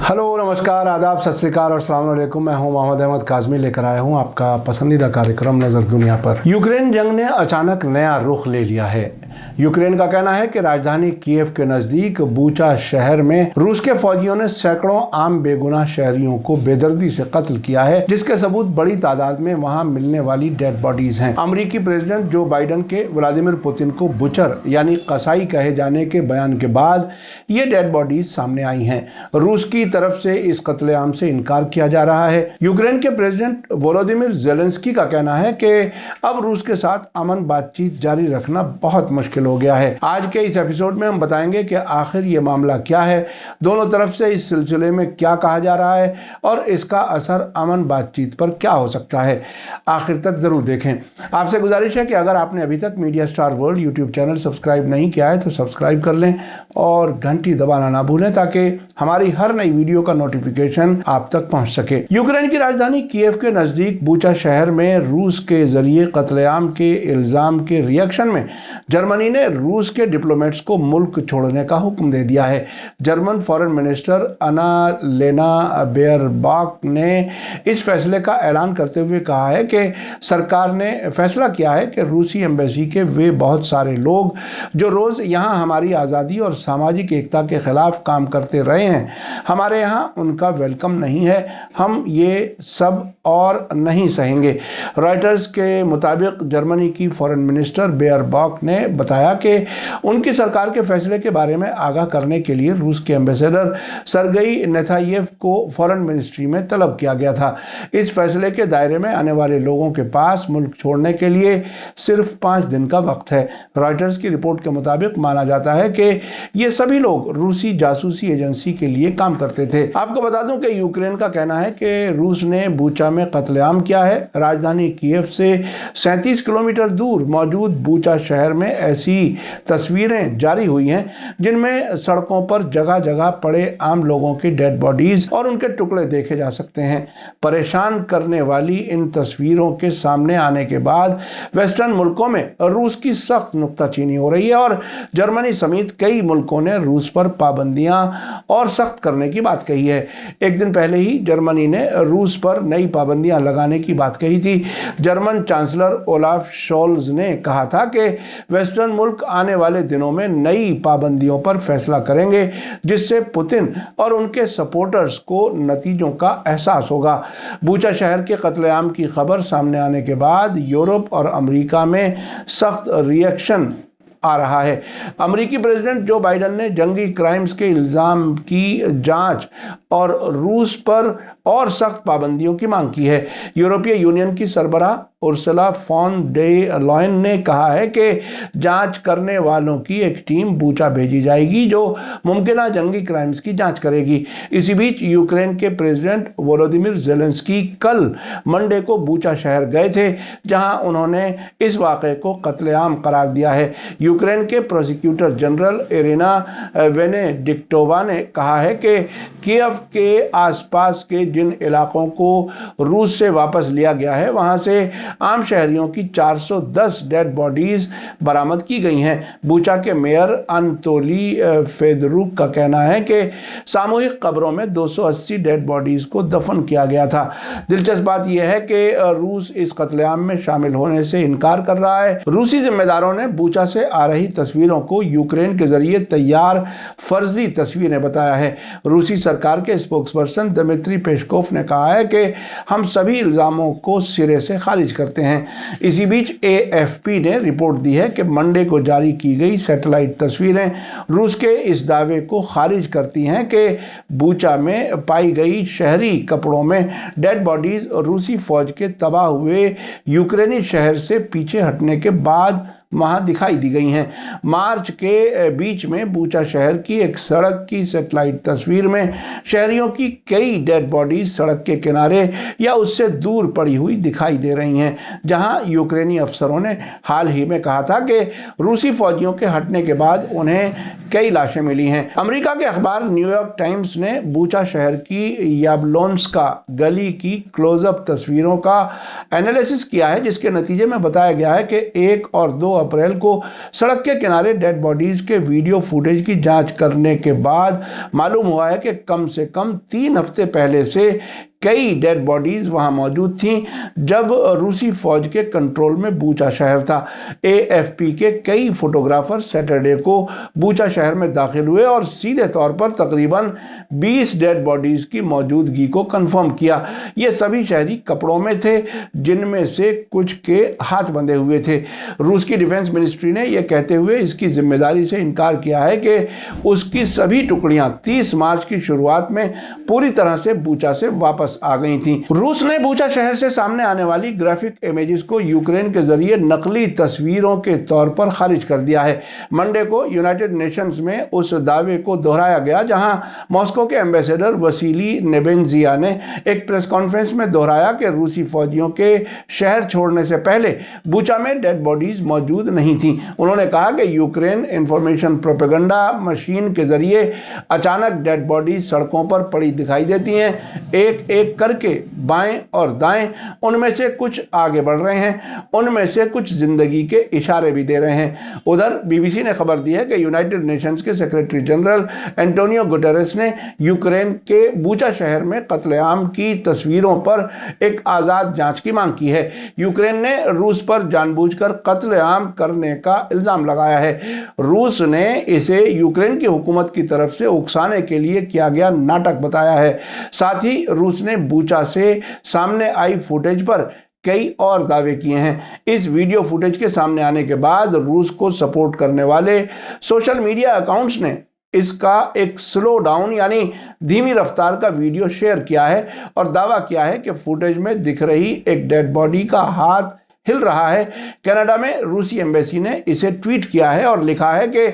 Hello, नमस्कार, आदाब, सत श्री अकाल और अस्सलाम वालेकुम। मैं हूं मोहम्मद अहमद काज़मी, लेकर आया हूं आपका पसंदीदा कार्यक्रम नज़र दुनिया पर। यूक्रेन जंग ने अचानक नया रुख ले लिया है। यूक्रेन का कहना है कि राजधानी कीव के नज़दीक बूचा शहर में रूस के फौजियों ने सैकड़ों आम बेगुनाह शहरियों को बेदर्दी से कत्ल किया है, जिसके सबूत बड़ी तादाद में वहां मिलने वाली डेड बॉडीज हैं। अमेरिकी प्रेसिडेंट जो बाइडन के व्लादिमीर पुतिन को बुचर यानी कसाई कहे जाने के बयान के बाद ये डेड बॉडीज सामने आई हैं। रूस की तरफ से इस कत्लेआम से इनकार किया जा रहा है। यूक्रेन के प्रेसिडेंट वोलोदिमीर ज़ेलेंस्की का कहना है कि अब रूस के साथ अमन बातचीत जारी रखना बहुत मुश्किल हो गया है। आज के इस एपिसोड में हम बताएंगे कि आखिर ये मामला क्या है, दोनों तरफ से इस सिलसिले में क्या कहा जा रहा है और इसका असर अमन बातचीत पर क्या हो सकता है। आखिर तक जरूर देखें। आपसे गुजारिश है कि अगर आपने अभी तक media star world YouTube channel subscribe नहीं किया है तो सब्सक्राइब कर लें और घंटी दबाना ना भूलें ताकि हमारी हर नई वीडियो का नोटिफिकेशन आप तक पहुंच सके। यूक्रेन की राजधानी कीव के नजदीक बूचा शहर में रूस के जरिए कत्लेआम के इल्जाम के रिएक्शन में जर्मनी ने रूस के डिप्लोमेट्स को मुल्क छोड़ने का हुक्म दे दिया है। जर्मन फॉरेन मिनिस्टर अन्नालेना बेयरबॉक ने इस फैसले का ऐलान करते हुए कहा है कि सरकार ने फैसला किया है कि रूसी एम्बेसी के वे बहुत सारे लोग जो रोज यहाँ हमारी आज़ादी और सामाजिक एकता के खिलाफ काम करते रहे हैं, हमारे यहाँ उनका वेलकम नहीं है। हम ये सब और नहीं सहेंगे। रॉयटर्स के मुताबिक जर्मनी की फॉरेन मिनिस्टर बेयरबॉक ने बताया कि उनकी सरकार के फैसले के बारे में आगाह करने के लिए रूस के एम्बेसडर सरगई नेतायेव को फॉरेन मिनिस्ट्री में तलब किया गया था। इस फैसले के दायरे में आने वाले लोगों के पास मुल्क छोड़ने के लिए सिर्फ 5 दिन का वक्त है। रॉयटर्स की रिपोर्ट के मुताबिक माना जाता है कि ये सभी लोग रूसी जासूसी एजेंसी के लिए काम करते थे। आपको बता दूं कि यूक्रेन का कहना है कि रूस ने बूचा में कत्लेआम किया है। राजधानी कीव से 37 किलोमीटर दूर मौजूद बूचा शहर में ऐसी तस्वीरें जारी हुई हैं जिनमें सड़कों पर जगह जगह पड़े आम लोगों की डेड बॉडीज और उनके टुकड़े देखे जा सकते हैं। परेशान करने वाली इन तस्वीरों के सामने आने के बाद वेस्टर्न मुल्कों में रूस की सख्त नुक्ताचीनी हो रही है और जर्मनी समेत कई मुल्कों ने रूस पर पाबंदियां और सख्त करने की बात कही है। एक दिन पहले ही जर्मनी ने रूस पर नई पाबंदियां लगाने की बात कही थी। जर्मन चांसलर ओलाफ शोल्ज ने कहा था कि वेस्टर्न मुल्क आने वाले दिनों में नई पाबंदियों पर फैसला करेंगे जिससे पुतिन और उनके सपोर्टर्स को नतीजों का एहसास होगा। बूचा शहर के कत्लेआम की खबर सामने आने के बाद यूरोप और अमेरिका में सख्त रिएक्शन आ रहा है। अमेरिकी प्रेसिडेंट जो बाइडन ने जंगी क्राइम्स के इल्जाम की जांच और रूस पर और सख्त पाबंदियों की मांग की है। यूरोपीय यूनियन की सरबराह उर्सुला फॉन डे लॉयन ने कहा है कि जांच करने वालों की एक टीम बूचा भेजी जाएगी जो मुमकिन जंगी क्राइम्स की जांच करेगी। इसी बीच यूक्रेन के प्रेसिडेंट वोलोदिमीर ज़ेलेंस्की कल मंडे को बूचा शहर गए थे जहां उन्होंने इस वाक़े को कत्लेआम करार दिया है। यूक्रेन के प्रोसिक्यूटर जनरल इरिना वेनेडिक्टोवा ने कहा है कि कीव के आसपास के जिन इलाकों को रूस से वापस लिया गया है वहां से आम शहरियों की 410 डेड बॉडीज बरामद की गई हैं। बूचा के मेयर अनतोली फेदरुक का कहना है कि सामूहिक कब्रों में 280 डेड बॉडीज को दफन किया गया था। दिलचस्प बात यह है कि रूस इस कत्लेआम में शामिल होने से इनकार कर रहा है। रूसी जिम्मेदारों ने बूचा से आ रही तस्वीरों को यूक्रेन के जरिए तैयार फर्जी तस्वीरें बताया है। रूसी सरकार के स्पोक्सपर्सन दिमित्री पेस्कोव ने कहा है कि हम सभी इल्जामों को सिरे से खारिज करते हैं। इसी बीच AFP ने रिपोर्ट दी है कि मंडे को जारी की गई सैटेलाइट तस्वीरें रूस के इस दावे को खारिज करती हैं कि बूचा में पाई गई शहरी कपड़ों में डेड बॉडीज रूसी फौज के तबाह हुए यूक्रेनी शहर से पीछे हटने के बाद वहां दिखाई दी गई हैं। मार्च के बीच में बूचा शहर की एक सड़क की सैटेलाइट तस्वीर में शहरियों की कई डेड बॉडीज सड़क के किनारे या उससे दूर पड़ी हुई दिखाई दे रही हैं, जहां यूक्रेनी अफसरों ने हाल ही में कहा था कि रूसी फौजियों के हटने के बाद उन्हें कई लाशें मिली हैं। अमेरिका के अखबार न्यूयॉर्क टाइम्स ने बूचा शहर की याब्लोन्स्का गली की क्लोजअप तस्वीरों का एनालिसिस किया है जिसके नतीजे में बताया गया है कि 1 और 2 अप्रैल को सड़क के किनारे डेड बॉडीज के वीडियो फुटेज की जांच करने के बाद मालूम हुआ है कि कम से कम 3 हफ्ते पहले से कई डेड बॉडीज वहां मौजूद थीं जब रूसी फौज के कंट्रोल में बूचा शहर था। एएफपी के कई फोटोग्राफर सैटरडे को बूचा शहर में दाखिल हुए और सीधे तौर पर तकरीबन 20 डेड बॉडीज की मौजूदगी को कंफर्म किया। ये सभी शहरी कपड़ों में थे, जिनमें से कुछ के हाथ बंधे हुए थे। रूस की डिफेंस मिनिस्ट्री ने यह कहते हुए इसकी जिम्मेदारी से इनकार किया है कि उसकी सभी टुकड़ियां 30 मार्च की शुरुआत में पूरी तरह से बूचा से वापस आ गई थी। रूस ने बूचा शहर से सामने आने वाली ग्राफिक इमेजेस को यूक्रेन के जरिए नकली तस्वीरों के तौर पर खारिज कर दिया है। मंडे को यूनाइटेड नेशंस में उस दावे को दोहराया गया जहां मॉस्को के एम्बेसडर वसीली नेबेंजिया ने एक प्रेस कॉन्फ्रेंस में दोहराया कि रूसी फौजियों के शहर छोड़ने से पहले बूचा में डेड बॉडीज मौजूद नहीं थी। उन्होंने कहा कि यूक्रेन इंफॉर्मेशन प्रोपेगेंडा मशीन के जरिए अचानक डेड बॉडीज सड़कों पर पड़ी दिखाई देती हैं। एक एक करके बाएं और दाएं उनमें से कुछ आगे बढ़ रहे हैं, उनमें से कुछ जिंदगी के इशारे भी दे रहे हैं। उधर बीबीसी ने खबर दी है कि यूनाइटेड नेशंस के सेक्रेटरी जनरल एंटोनियो गुटेरेस ने यूक्रेन के बूचा शहर में कत्लेआम की तस्वीरों पर एक आज़ाद जांच की मांग की है। यूक्रेन ने रूस पर जानबूझकर कत्लेआम करने का इल्ज़ाम लगाया है। रूस ने इसे यूक्रेन की हुकूमत की तरफ से उकसाने के लिए किया गया नाटक बताया है। साथ ही रूस ने बूचा से सामने आई फुटेज पर कई और दावे किए हैं। इस वीडियो फुटेज के सामने आने के बाद रूस को सपोर्ट करने वाले सोशल मीडिया अकाउंट्स ने इसका एक स्लो डाउन यानी धीमी रफ्तार का वीडियो शेयर किया है और दावा किया है कि फुटेज में दिख रही एक डेड बॉडी का हाथ हिल रहा है। कनाडा में रूसी एम्बेसी ने इसे ट्वीट किया है और लिखा है कि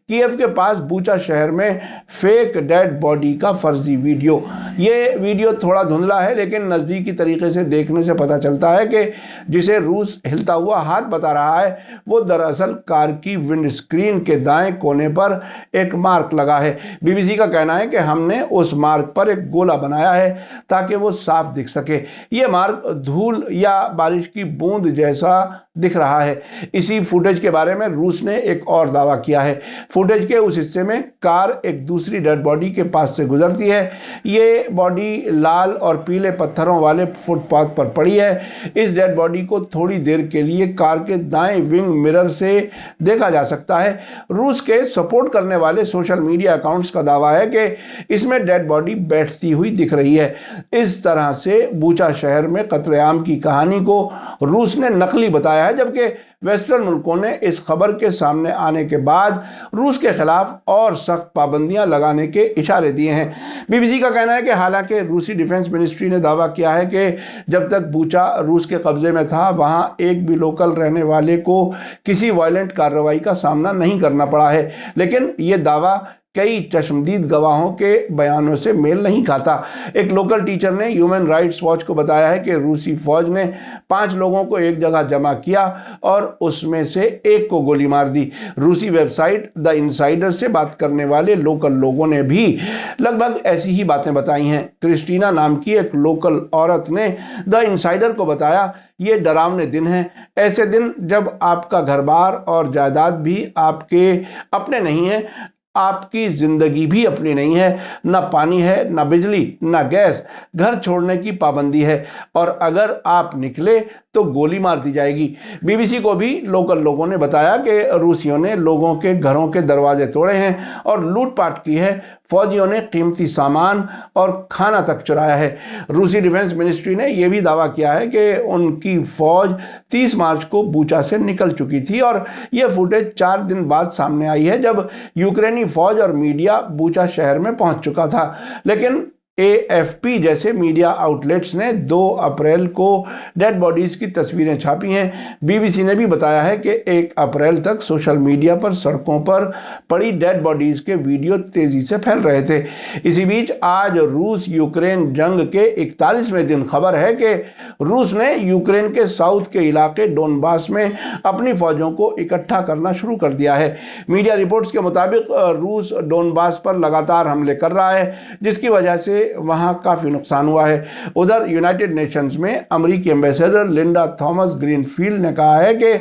कीव के पास बूचा शहर में फेक डेड बॉडी का फर्जी वीडियो। ये वीडियो थोड़ा धुंधला है, लेकिन नज़दीकी तरीके से देखने से पता चलता है कि जिसे रूस हिलता हुआ हाथ बता रहा है वो दरअसल कार की विंड स्क्रीन के दाएं कोने पर एक मार्क लगा है। बीबीसी का कहना है कि हमने उस मार्क पर एक गोला बनाया है ताकि वो साफ दिख सके। ये मार्क धूल या बारिश की बूंद जैसा दिख रहा है। इसी फुटेज के बारे में रूस ने एक और दावा किया है। फुटेज के उस हिस्से में कार एक दूसरी डेड बॉडी के पास से गुजरती है। ये बॉडी लाल और पीले पत्थरों वाले फुटपाथ पर पड़ी है। इस डेड बॉडी को थोड़ी देर के लिए कार के दाएं विंग मिरर से देखा जा सकता है। रूस के सपोर्ट करने वाले सोशल मीडिया अकाउंट्स का दावा है कि इसमें डेड बॉडी बैठती हुई दिख रही है। इस तरह से बूचा शहर में कत्लेआम की कहानी को रूस ने नकली बताया है, जबकि वेस्टर्न मुल्कों ने इस खबर के सामने आने के बाद रूस के खिलाफ और सख्त पाबंदियां लगाने के इशारे दिए हैं। बीबीसी का कहना है कि हालांकि रूसी डिफेंस मिनिस्ट्री ने दावा किया है कि जब तक बूचा रूस के कब्जे में था वहां एक भी लोकल रहने वाले को किसी वायलेंट कार्रवाई का सामना नहीं करना पड़ा है, लेकिन ये दावा कई चश्मदीद गवाहों के बयानों से मेल नहीं खाता। एक लोकल टीचर ने ह्यूमन राइट्स वॉच को बताया है कि रूसी फौज ने 5 लोगों को एक जगह जमा किया और उसमें से एक को गोली मार दी। रूसी वेबसाइट द इनसाइडर से बात करने वाले लोकल लोगों ने भी लगभग ऐसी ही बातें बताई हैं। क्रिस्टीना नाम की एक लोकल औरत ने द इनसाइडर को बताया, ये डरावने दिन हैं, ऐसे दिन जब आपका घर बार और जायदाद भी आपके अपने नहीं हैं, आपकी ज़िंदगी भी अपनी नहीं है, ना पानी है, ना बिजली, ना गैस, घर छोड़ने की पाबंदी है और अगर आप निकले तो गोली मार दी जाएगी। बीबीसी को भी लोकल लोगों ने बताया कि रूसियों ने लोगों के घरों के दरवाजे तोड़े हैं और लूटपाट की है। फौजियों ने कीमती सामान और खाना तक चुराया है। रूसी डिफेंस मिनिस्ट्री ने यह भी दावा किया है कि उनकी फौज 30 मार्च को बूचा से निकल चुकी थी और यह फुटेज 4 दिन बाद सामने आई है जब यूक्रेनी फौज और मीडिया बूचा शहर में पहुंच चुका था। लेकिन एएफपी जैसे मीडिया आउटलेट्स ने 2 अप्रैल को डेड बॉडीज की तस्वीरें छापी हैं। बीबीसी ने भी बताया है कि 1 अप्रैल तक सोशल मीडिया पर सड़कों पर पड़ी डेड बॉडीज के वीडियो तेजी से फैल रहे थे। इसी बीच आज रूस यूक्रेन जंग के 41वें दिन खबर है कि रूस ने यूक्रेन के साउथ के इलाके डोनबास में अपनी फौजों को इकट्ठा करना शुरू कर दिया है। मीडिया रिपोर्ट्स के मुताबिक रूस डोनबास पर लगातार हमले कर रहा है, जिसकी वजह से वहां काफ़ी नुकसान हुआ है। उधर यूनाइटेड नेशंस में अमेरिकी एम्बेसडर लिंडा थॉमस ग्रीनफील्ड ने कहा है कि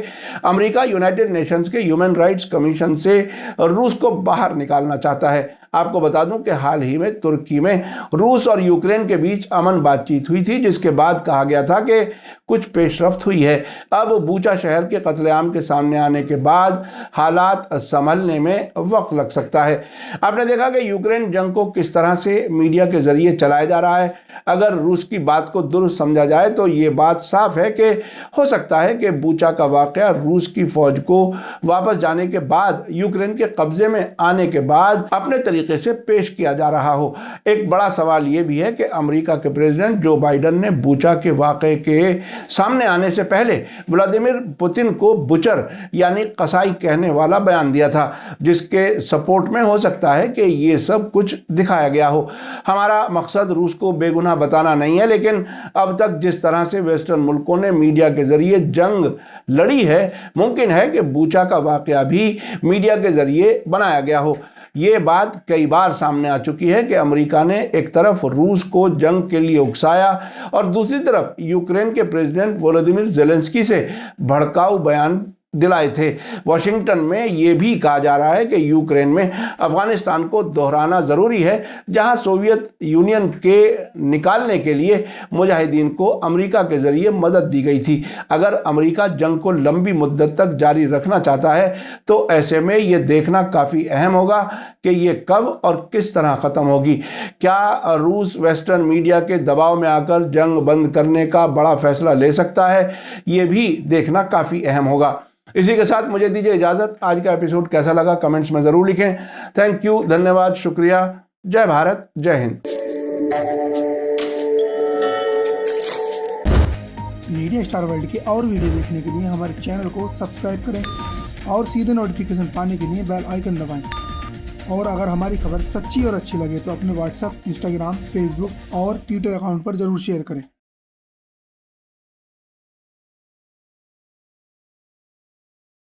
अमेरिका यूनाइटेड नेशंस के ह्यूमन राइट्स कमीशन से रूस को बाहर निकालना चाहता है। आपको बता दूं कि हाल ही में तुर्की में रूस और यूक्रेन के बीच अमन बातचीत हुई थी, जिसके बाद कहा गया था कि कुछ पेशरफ्त हुई है। अब बूचा शहर के कत्लेआम के सामने आने के बाद हालात संभलने में वक्त लग सकता है। आपने देखा कि यूक्रेन जंग को किस तरह से मीडिया के जरिए चलाया जा रहा है। अगर रूस की बात को दुरुस्त समझा जाए तो ये बात साफ है कि हो सकता है कि बूचा का वाकया रूस की फौज को वापस जाने के बाद, यूक्रेन के कब्जे में आने के बाद अपने तरीके से पेश किया जा रहा हो। एक बड़ा सवाल यह भी है कि अमेरिका के प्रेसिडेंट जो बाइडन ने बूचा के वाकये के सामने आने से पहले व्लादिमीर पुतिन को बुचर यानी कसाई कहने वाला बयान दिया था, जिसके सपोर्ट में हो सकता है कि ये सब कुछ दिखाया गया हो। हमारा मकसद रूस को बेगुनाह बताना नहीं है, लेकिन अब तक जिस तरह से वेस्टर्न मुल्कों ने मीडिया के जरिए जंग लड़ी है, मुमकिन है कि बूचा का वाकया भी मीडिया के जरिए बनाया गया हो। ये बात कई बार सामने आ चुकी है कि अमेरिका ने एक तरफ रूस को जंग के लिए उकसाया और दूसरी तरफ यूक्रेन के प्रेसिडेंट वोलोदिमीर ज़ेलेंस्की से भड़काऊ बयान दिलाए थे। वॉशिंगटन में ये भी कहा जा रहा है कि यूक्रेन में अफगानिस्तान को दोहराना ज़रूरी है, जहां सोवियत यूनियन के निकालने के लिए मुजाहिदीन को अमेरिका के ज़रिए मदद दी गई थी। अगर अमेरिका जंग को लंबी मुद्दत तक जारी रखना चाहता है तो ऐसे में ये देखना काफ़ी अहम होगा कि ये कब और किस तरह ख़त्म होगी। क्या रूस वेस्टर्न मीडिया के दबाव में आकर जंग बंद करने का बड़ा फैसला ले सकता है, ये भी देखना काफ़ी अहम होगा। इसी के साथ मुझे दीजिए इजाज़त। आज का एपिसोड कैसा लगा कमेंट्स में ज़रूर लिखें। थैंक यू, धन्यवाद, शुक्रिया। जय भारत, जय हिंद। मीडिया स्टार वर्ल्ड के और वीडियो देखने के लिए हमारे चैनल को सब्सक्राइब करें और सीधे नोटिफिकेशन पाने के लिए बेल आइकन दबाएं। और अगर हमारी खबर सच्ची और अच्छी लगे तो अपने व्हाट्सएप, इंस्टाग्राम, फेसबुक और ट्विटर अकाउंट पर ज़रूर शेयर करें।